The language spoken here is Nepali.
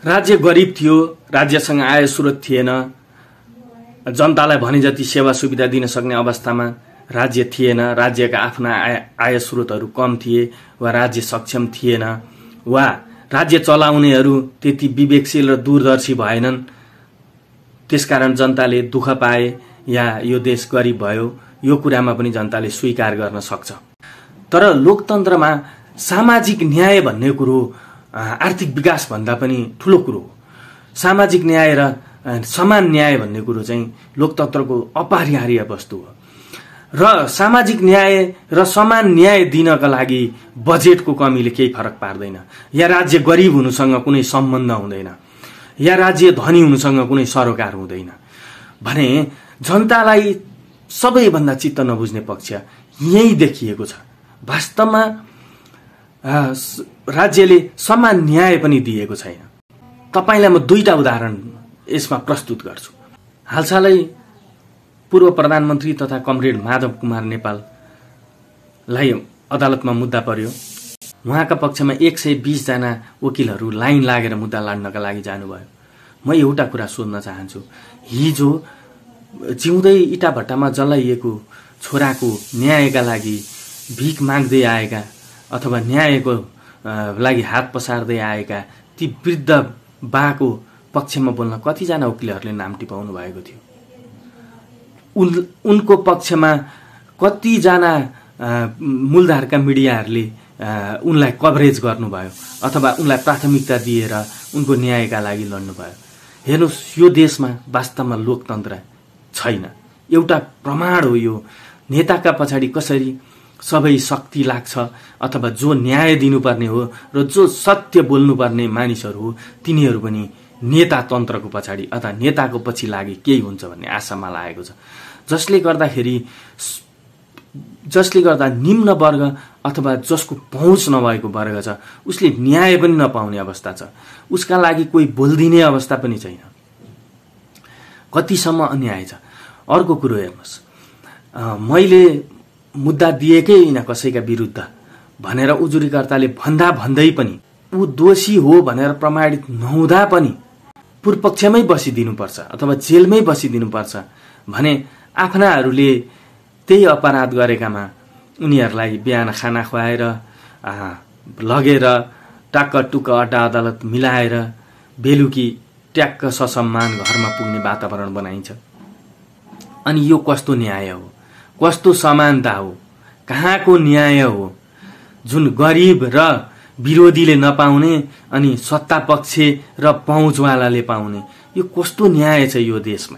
राज्य गरिब थियो, राज्यसँग आय स्रोत थिएन, जनतालाई भने जति सेवा सुविधा दिन सक्ने अवस्थामा राज्य थिएन, राज्यका आफ्ना आय स्रोतहरू कम थिए वा राज्य सक्षम थिएन वा राज्य चलाउनेहरू त्यति विवेकशील र दूरदर्शी भएनन्, त्यसकारण जनताले दुःख पाए या यो देश गरिब भयो, यो कुरामा पनि जनताले स्वीकार गर्न सक्छ। तर लोकतन्त्रमा सामाजिक न्याय भन्ने कुरो आर्थिक विकास भन्दा पनि ठूलो कुरो हो। सामाजिक न्याय र समान न्याय भन्ने कुरो चाहिँ लोकतन्त्रको अपरिहार्य वस्तु हो र सामाजिक न्याय र समान न्याय दिनका लागि बजेटको कमीले केही फरक पार्दैन, या राज्य गरिब हुनुसँग कुनै सम्बन्ध हुँदैन, या राज्य धनी हुनुसँग कुनै सरोकार हुँदैन भने जनतालाई सबैभन्दा चित्त नबुझ्ने पक्ष यही देखिएको छ। वास्तवमा राज्यले समान न्याय पनि दिएको छैन। तपाईलाई म दुईटा उदाहरण यसमा प्रस्तुत गर्छु। हालसालै पूर्व प्रधानमन्त्री तथा कमरेड माधव कुमार नेपाललाई अदालतमा मुद्दा पर्यो। उहाँका पक्षमा 120 जना वकिलहरू लाइन लागेर मुद्दा लड्नका लागि जानुभयो। म एउटा कुरा सोध्न चाहन्छु, हिजो जिउँदै इटाभट्टामा जलाइएको छोराको न्यायका लागि भिख माग्दै आएका अथवा न्यायको लागि हात पसार्दै आएका ती वृद्ध बाको पक्षमा बोल्न कतिजना वकिलहरूले नाम टिपाउनु भएको थियो? उनको पक्षमा कतिजना मूलधारका मिडियाहरूले उनलाई कभरेज गर्नुभयो अथवा उनलाई प्राथमिकता दिएर उनको न्यायका लागि लड्नुभयो? हेर्नुहोस्, यो देशमा वास्तवमा लोकतन्त्र छैन। एउटा प्रमाण हो यो। नेताका पछाडि कसरी सबै शक्ति लाग्छ अथवा जो न्याय दिनुपर्ने हो र जो सत्य बोल्नुपर्ने मानिसहरू हो तिनीहरू पनि नेता तन्त्रको पछाडि अथवा नेताको पछि लागि केही हुन्छ भन्ने आशामा लागेको छ, जसले गर्दा निम्न वर्ग अथवा जसको पहुँच नभएको वर्ग छ उसले न्याय पनि नपाउने अवस्था छ, उसका लागि कोही बोल्दिने अवस्था पनि छैन। कतिसम्म अन्याय छ। अर्को कुरो हेर्नुहोस्, मैले मुद्दा दिएकै होइन कसैका विरुद्ध भनेर उजुरीकर्ताले भन्दै पनि ऊ दोषी हो भनेर प्रमाणित नहुँदा पनि पूर्वपक्षमै बसिदिनुपर्छ अथवा जेलमै बसिदिनुपर्छ भने आफ्नाहरूले त्यही अपराध गरेकामा उनीहरूलाई बिहान खाना खुवाएर लगेर टाक्क टुक्क अड्डा अदालत मिलाएर बेलुकी ट्याक्क ससम्मान घरमा पुग्ने वातावरण बनाइन्छ। अनि यो कस्तो न्याय हो? कस्तो समानता हो? कहाँको न्याय हो जुन गरिब र विरोधीले नपाउने अनि सत्ता पक्ष र पहुँचवालाले पाउने? यो कस्तो न्याय छ यो देशमा?